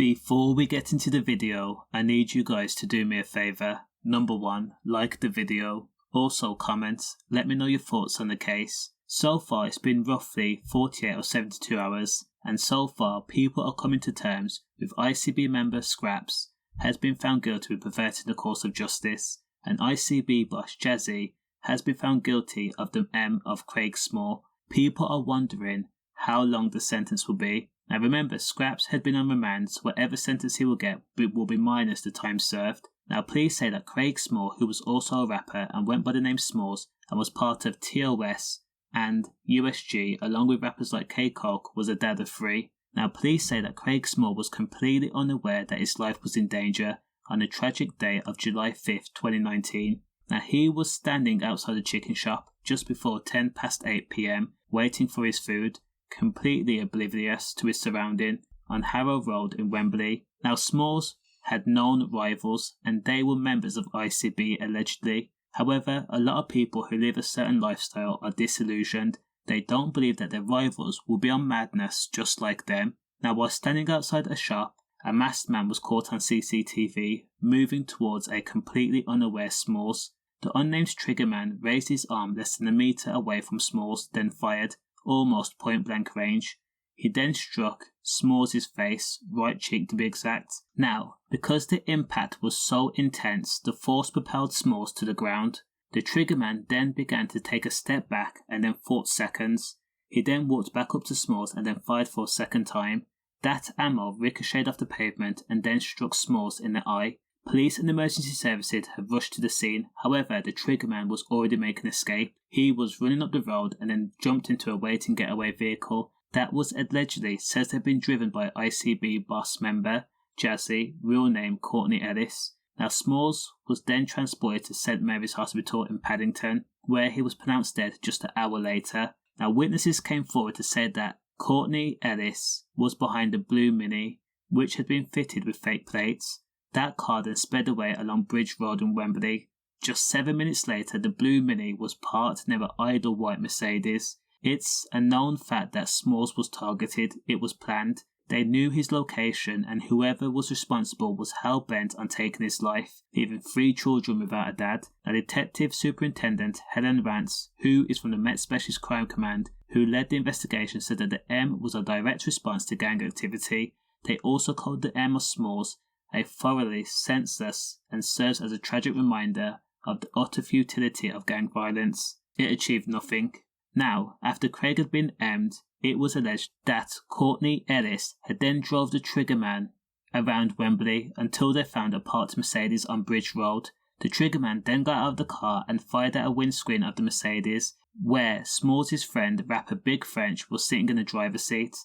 Before we get into the video, I need you guys to do me a favour. Number 1, like the video. Also comment, let me know your thoughts on the case. So far it's been roughly 48 or 72 hours, and so far people are coming to terms with ICB member Skrapz has been found guilty of perverting the course of justice, and ICB boss Jazzy has been found guilty of the M of Craig Small. People are wondering how long the sentence will be. Now remember, Skrapz had been on remand, so whatever sentence he will get will be minus the time served. Now please say that Craig Small, who was also a rapper and went by the name Smallz and was part of TOS and USG along with rappers like Kyei, was a dad of 3. Now please say that Craig Small was completely unaware that his life was in danger on the tragic day of July 5th, 2019. Now he was standing outside the chicken shop just before 10 past 8 PM waiting for his food, completely oblivious to his surrounding on Harrow Road in Wembley. Now Smallz had known rivals and they were members of ICB allegedly. However, a lot of people who live a certain lifestyle are disillusioned. They don't believe that their rivals will be on madness just like them. Now while standing outside a shop, a masked man was caught on CCTV moving towards a completely unaware Smallz. The unnamed triggerman raised his arm less than a metre away from Smallz, then fired, almost point blank range. He then struck Smallz' face, right cheek to be exact. Now, because the impact was so intense, the force propelled Smallz to the ground. The triggerman then began to take a step back and then fought seconds. He then walked back up to Smallz and then fired for a second time. That ammo ricocheted off the pavement and then struck Smallz in the eye. Police and emergency services had rushed to the scene. However, the triggerman was already making escape. He was running up the road and then jumped into a waiting getaway vehicle that was allegedly says to have been driven by ICB boss member Jazzy, real name Courtney Ellis. Now Smallz was then transported to St Mary's Hospital in Paddington, where he was pronounced dead just an hour later. Now witnesses came forward to say that Courtney Ellis was behind the blue Mini, which had been fitted with fake plates. That car then sped away along Bridge Road in Wembley. Just 7 minutes later, the blue Mini was parked near an idle white Mercedes. It's a known fact that Smallz was targeted. It was planned. They knew his location, and whoever was responsible was hell-bent on taking his life, leaving 3 children without a dad. Now Detective Superintendent Helen Rance, who is from the Met Specialist Crime Command, who led the investigation, said that the M was a direct response to gang activity. They also called the M of Smallz a thoroughly senseless and serves as a tragic reminder of the utter futility of gang violence. It achieved nothing. Now, after Craig had been M'd, it was alleged that Courtney Ellis had then drove the triggerman around Wembley until they found a parked Mercedes on Bridge Road. The triggerman then got out of the car and fired at a windscreen of the Mercedes, where Smallz' friend, rapper Big French, was sitting in the driver's seat.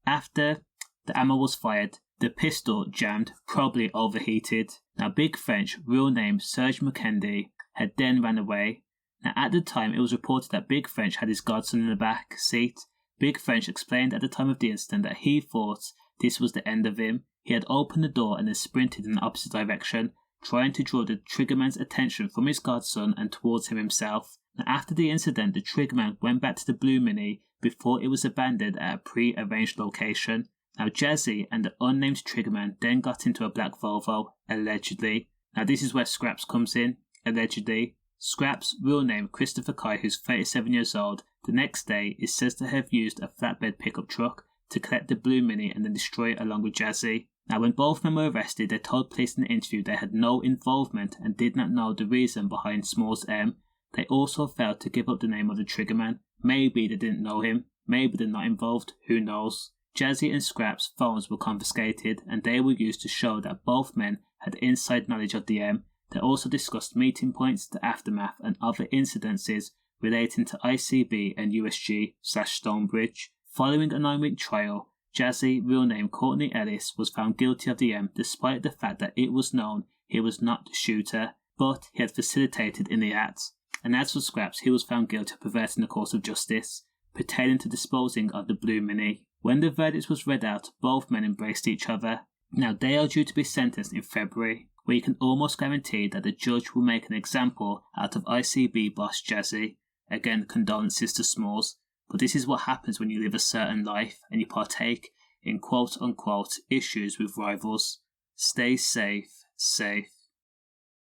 After the ammo was fired, the pistol jammed, probably overheated. Now Big French, real name Serge McKendy, had then ran away. Now at the time it was reported that Big French had his godson in the back seat. Big French explained at the time of the incident that he thought this was the end of him. He had opened the door and then sprinted in the opposite direction, trying to draw the triggerman's attention from his godson and towards him himself. Now after the incident, the triggerman went back to the blue Mini before it was abandoned at a pre-arranged location. Now Jazzy and the unnamed triggerman then got into a black Volvo, allegedly. Now this is where Skrapz comes in, allegedly. Skrapz, real name Christopher Kyei, who's 37 years old, the next day is said to have used a flatbed pickup truck to collect the blue Mini and then destroy it along with Jazzy. Now when both men were arrested, they told police in the interview they had no involvement and did not know the reason behind Smallz M. They also failed to give up the name of the triggerman. Maybe they didn't know him, maybe they're not involved, who knows. Jazzy and Skrapz phones were confiscated and they were used to show that both men had inside knowledge of the M. They also discussed meeting points, the aftermath and other incidences relating to ICB and USG/Stonebridge. Following a 9-week trial, Jazzy, real name Courtney Ellis, was found guilty of the M despite the fact that it was known he was not the shooter, but he had facilitated in the act. And as for Skrapz, he was found guilty of perverting the course of justice, pertaining to disposing of the blue Mini. When the verdict was read out, both men embraced each other. Now they are due to be sentenced in February, where you can almost guarantee that the judge will make an example out of ICB boss Jazzy. Again, condolences to Smallz, but this is what happens when you live a certain life and you partake in quote unquote issues with rivals. Stay safe.